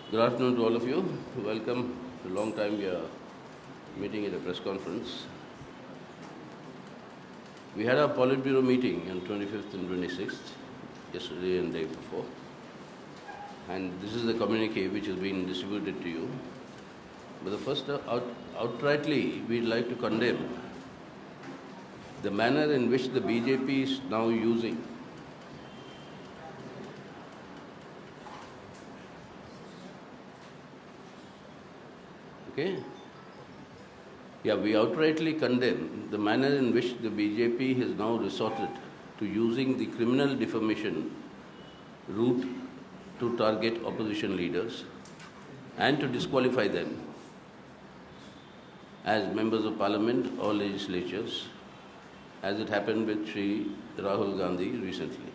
Good afternoon to all of you. Welcome. It's a long time we are meeting at a press conference. We had our Politburo meeting on 25th and 26th, yesterday and the day before. And this is the communique which has been distributed to you. But the first, outrightly, we'd like to condemn the manner in which the BJP is now using we outrightly condemn the manner in which the BJP has now resorted to using the criminal defamation route to target opposition leaders and to disqualify them as members of parliament or legislatures, as it happened with Sri Rahul Gandhi recently.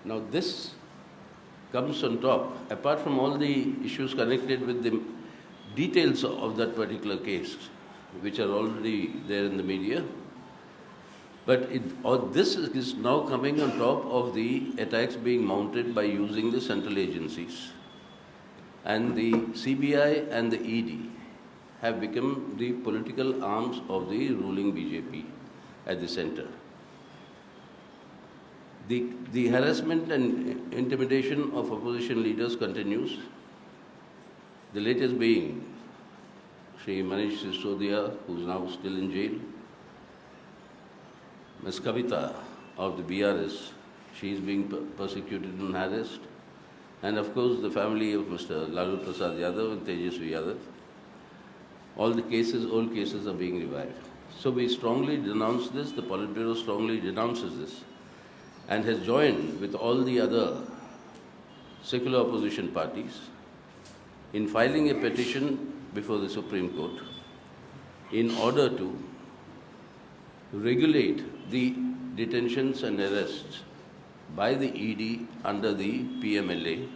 Now this comes on top, apart from all the issues connected with the details of that particular case, which are already there in the media. But this is now coming on top of the attacks being mounted by using the central agencies. And the CBI and the ED have become the political arms of the ruling BJP at the center. The harassment and intimidation of opposition leaders continues. The latest being Sri Manish Sisodia, who is now still in jail. Ms. Kavita of the BRS, she is being persecuted and harassed. And of course, the family of Mr. Lalu Prasad Yadav and 𝑇ejasvi Yadav. All the cases, old cases are being revived. So we strongly denounce this, the Politburo strongly denounces this, and has joined with all the other secular opposition parties in filing a petition before the Supreme Court in order to regulate the detentions and arrests by the ED under the PMLA,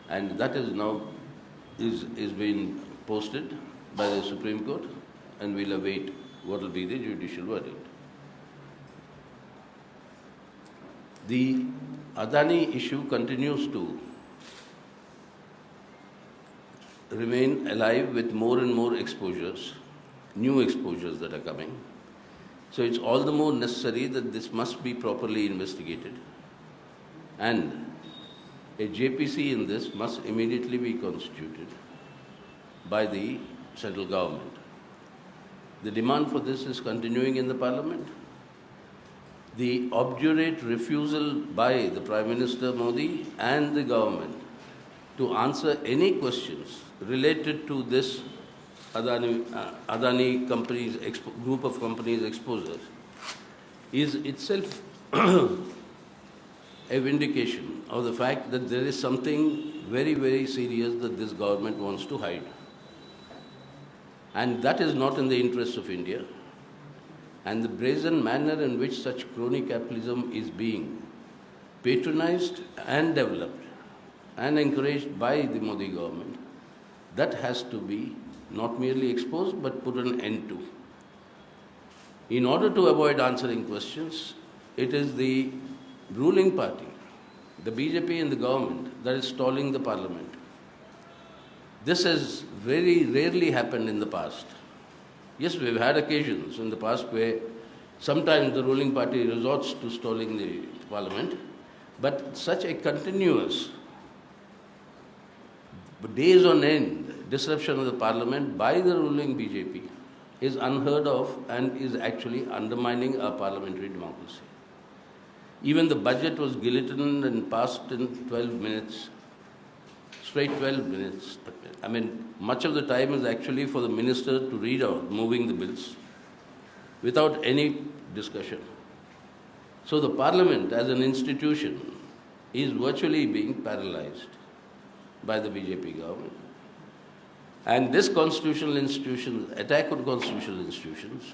and that is now is being posted by the Supreme Court, and we'll await what will be the judicial verdict. The Adani issue continues to remain alive with more and more exposures, new exposures that are coming. So it's all the more necessary that this must be properly investigated. And a JPC in this must immediately be constituted by the central government. The demand for this is continuing in the parliament. The obdurate refusal by the Prime Minister Modi and the government to answer any questions related to this Adani companies, group of companies exposures is itself a vindication of the fact that there is something very, very serious that this government wants to hide. And that is not in the interests of India. And the brazen manner in which such crony capitalism is being patronized and developed and encouraged by the Modi government, that has to be not merely exposed but put an end to. In order to avoid answering questions, it is the ruling party, the BJP and the government, that is stalling the parliament. This has very rarely happened in the past. Yes, we've had occasions in the past where sometimes the ruling party resorts to stalling the parliament, but such a continuous days on end disruption of the parliament by the ruling BJP is unheard of and is actually undermining our parliamentary democracy. Even the budget was guillotined and passed in 12 minutes, straight 12 minutes. I mean, much of the time is actually for the minister to read out, moving the bills, without any discussion. So the parliament as an institution is virtually being paralyzed by the BJP government. And this constitutional institution, attack on constitutional institutions,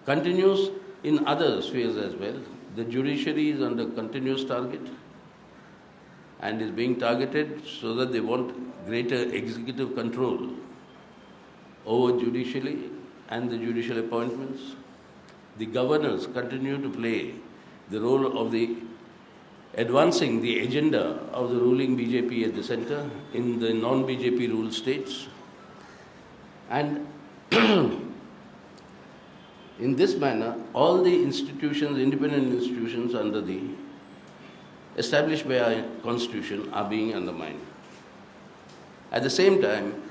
continues in other spheres as well. The judiciary is under continuous target and is being targeted so that they want greater executive control over judiciary and the judicial appointments. The governors continue to play the role of the advancing the agenda of the ruling BJP at the center in the non-BJP ruled states. And in this manner, all the institutions, independent institutions established by our constitution are being undermined. At the same time,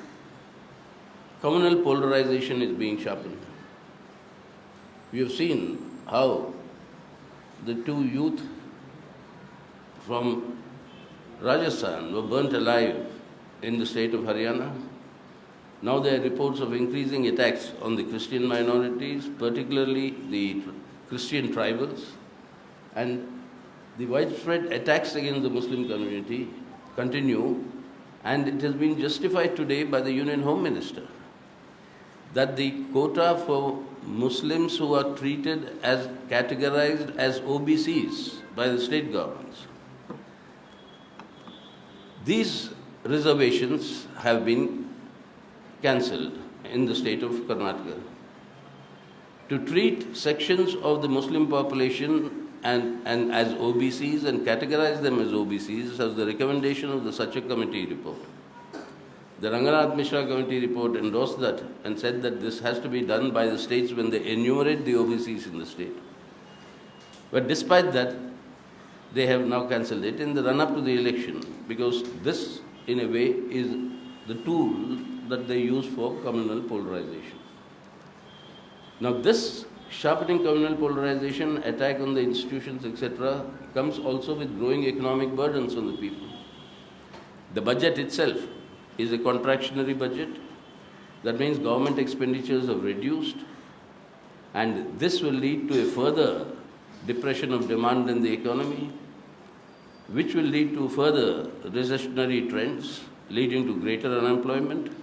communal polarization is being sharpened. We have seen how the two youth from Rajasthan were burnt alive in the state of Haryana. Now there are reports of increasing attacks on the Christian minorities, particularly the Christian tribals, and the widespread attacks against the Muslim community continue, and it has been justified today by the Union Home Minister that the quota for Muslims who are treated as categorized as OBCs by the state governments. These reservations have been cancelled in the state of Karnataka. To treat sections of the Muslim population and as OBCs and categorize them as OBCs as the recommendation of the Sachak Committee report. The Ranganath Mishra Committee report endorsed that and said that this has to be done by the states when they enumerate the OBCs in the state. But despite that, they have now cancelled it in the run-up to the election, because this, in a way, is the tool that they use for communal polarization. Now this sharpening communal polarization, attack on the institutions, etc., comes also with growing economic burdens on the people. The budget itself is a contractionary budget. That means government expenditures have reduced, and this will lead to a further depression of demand in the economy, which will lead to further recessionary trends, leading to greater unemployment.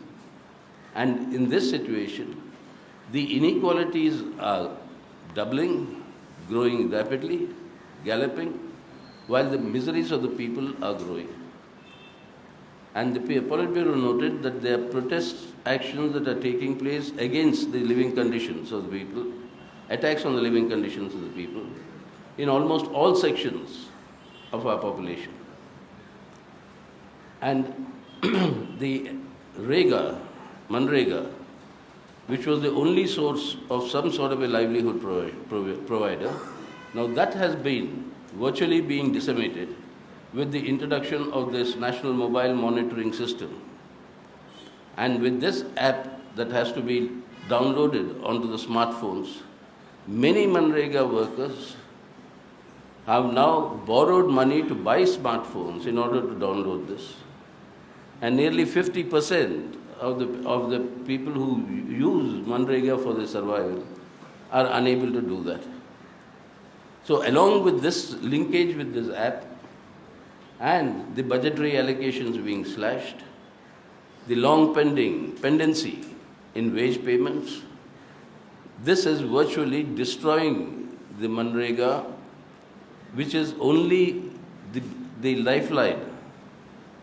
And in this situation, the inequalities are doubling, growing rapidly, galloping, while the miseries of the people are growing. And the Politburo noted that there are protest actions that are taking place against the living conditions of the people, attacks on the living conditions of the people, in almost all sections of our population. And the Manrega, which was the only source of some sort of a livelihood provider, now that has been virtually being decimated with the introduction of this national mobile monitoring system. And with this app that has to be downloaded onto the smartphones, many Manrega workers have now borrowed money to buy smartphones in order to download this. And nearly 50% of the people who use Manrega for their survival are unable to do that. So along with this linkage with this app and the budgetary allocations being slashed, the long pendency in wage payments, this is virtually destroying the Manrega, which is only the lifeline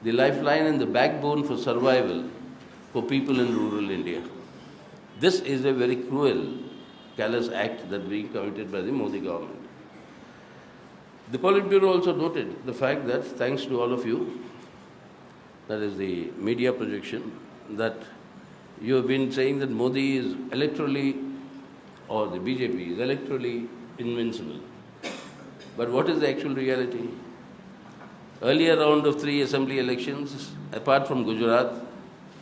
and the backbone for survival for people in rural India. This is a very cruel, callous act that being committed by the Modi government. The Politburo also noted the fact that, thanks to all of you, that is the media projection, that you have been saying that Modi is electorally, or the BJP is electorally invincible. But what is the actual reality? Earlier round of 3 assembly elections, apart from Gujarat,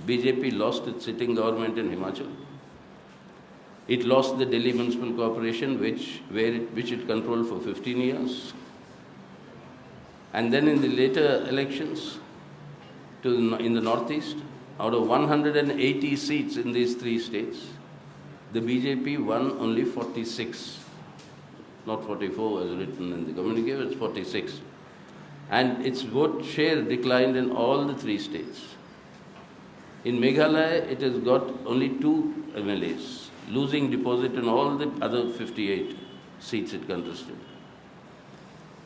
BJP lost its sitting government in Himachal. It lost the Delhi Municipal Corporation, which it controlled for 15 years. And then in the later elections in the northeast, out of 180 seats in these 3 states, the BJP won only 46. Not 44 as written in the communique, it's 46. And its vote share declined in all the 3 states. In Meghalaya, it has got only 2 MLAs, losing deposit in all the other 58 seats it contested.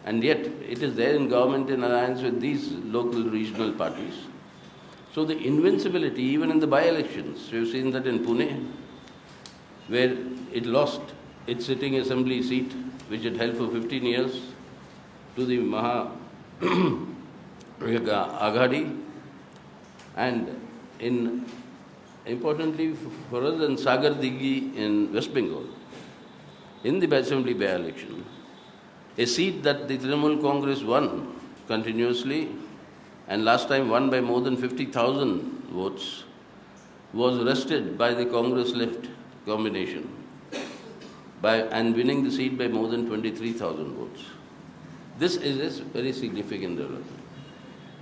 And yet, it is there in government in alliance with these local regional parties. So the invincibility, even in the by-elections, we've seen that in Pune, where it lost its sitting assembly seat, which it held for 15 years, to the Aghadi, and importantly for us in Sagar Dighi in West Bengal, in the assembly by-election, a seat that the Trinamool Congress won continuously, and last time won by more than 50,000 votes, was wrested by the Congress-left combination and winning the seat by more than 23,000 votes. This is a very significant development.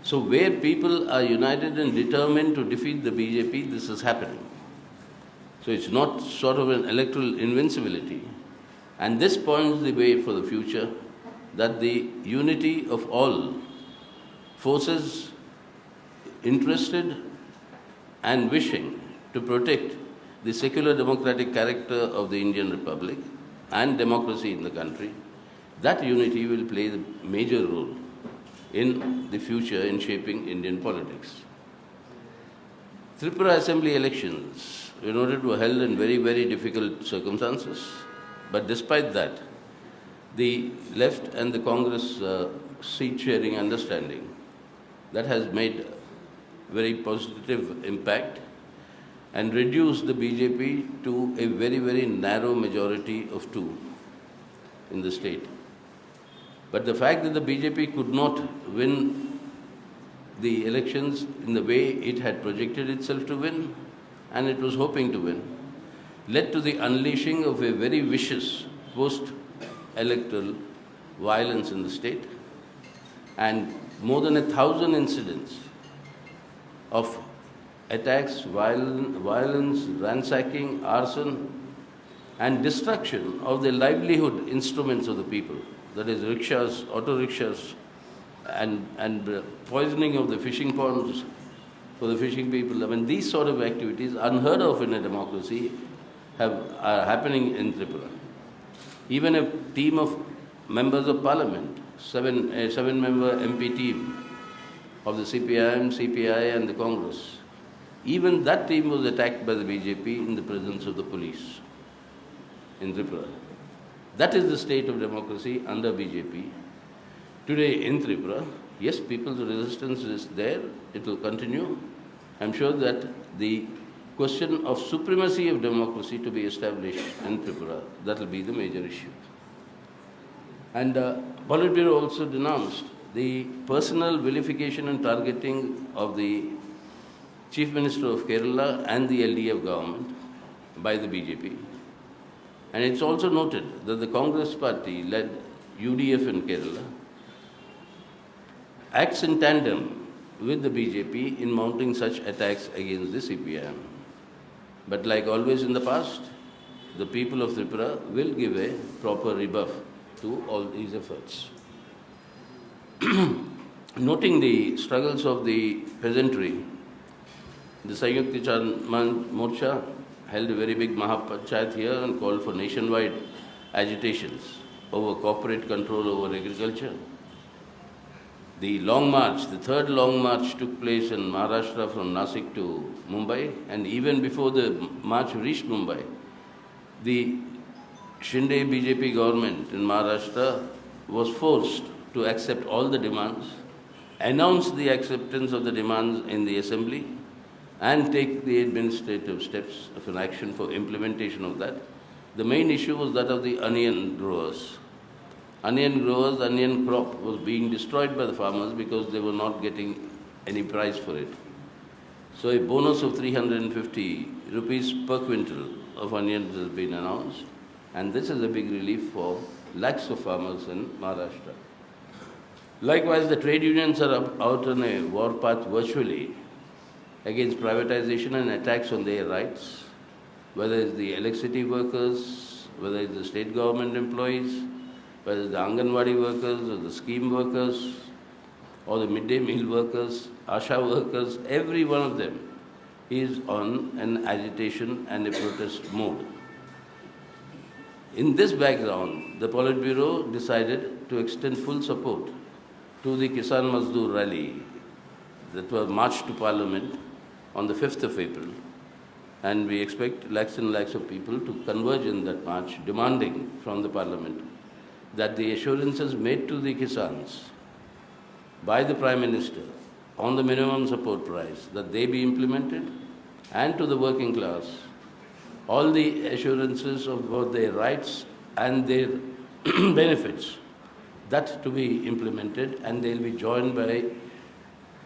So where people are united and determined to defeat the BJP, this is happening. So it's not sort of an electoral invincibility. And this points the way for the future, that the unity of all forces interested and wishing to protect the secular democratic character of the Indian Republic and democracy in the country, that unity will play the major role in the future in shaping Indian politics. Tripura Assembly elections were noted to be held in very, very difficult circumstances, but despite that, the left and the Congress seat-sharing understanding that has made very positive impact and reduced the BJP to a very, very narrow majority of 2 in the state. But the fact that the BJP could not win the elections in the way it had projected itself to win, and it was hoping to win, led to the unleashing of a very vicious post-electoral violence in the state, and more than 1,000 incidents of attacks, violence, ransacking, arson, and destruction of the livelihood instruments of the people, that is rickshaws, auto rickshaws, and poisoning of the fishing ponds for the fishing people. I mean, these sort of activities, unheard of in a democracy, are happening in Tripura. Even a team of members of parliament, a 7-member MP team of the CPIM, CPI and the Congress, even that team was attacked by the BJP in the presence of the police in Tripura. That is the state of democracy under BJP. Today in Tripura, yes, people's resistance is there, it will continue. I'm sure that the question of supremacy of democracy to be established in Tripura, that will be the major issue. And Politburo also denounced the personal vilification and targeting of the Chief Minister of Kerala and the LDF government by the BJP. And it's also noted that the Congress party led UDF in Kerala acts in tandem with the BJP in mounting such attacks against the CPIM. But like always in the past, the people of Tripura will give a proper rebuff to all these efforts. Noting the struggles of the peasantry, the Sanयुkt Kisan Morcha held a very big Mahapanchayat here and called for nationwide agitations over corporate control over agriculture. The long march, the third long march took place in Maharashtra from Nasik to Mumbai, and even before the march reached Mumbai, the Shinde BJP government in Maharashtra was forced to accept all the demands, announce the acceptance of the demands in the assembly, and take the administrative steps of an action for implementation of that. The main issue was that of the onion growers. Onion crop was being destroyed by the farmers because they were not getting any price for it. So a bonus of 350 rupees per quintal of onions has been announced, and this is a big relief for lakhs of farmers in Maharashtra. Likewise, the trade unions are out on a warpath virtually against privatization and attacks on their rights, whether it's the electricity workers, whether it's the state government employees, whether it's the Anganwadi workers or the scheme workers or the midday meal workers, Asha workers, every one of them is on an agitation and a protest mode. In this background, the Politburo decided to extend full support to the Kisan Mazdoor rally that was marched to Parliament on the 5th of April. And we expect lakhs and lakhs of people to converge in that march, demanding from the Parliament that the assurances made to the Kisans by the Prime Minister on the minimum support price, that they be implemented, and to the working class, all the assurances of both their rights and their benefits, that to be implemented, and they'll be joined by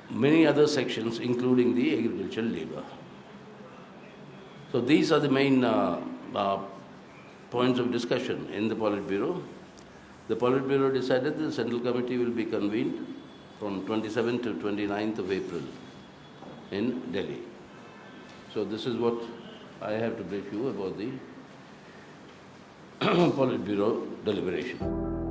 many other sections, including the agricultural labor. So these are the main points of discussion in the Politburo. The Politburo decided the Central Committee will be convened from 27th to 29th of April in Delhi. So this is what I have to brief you about the Politburo deliberation.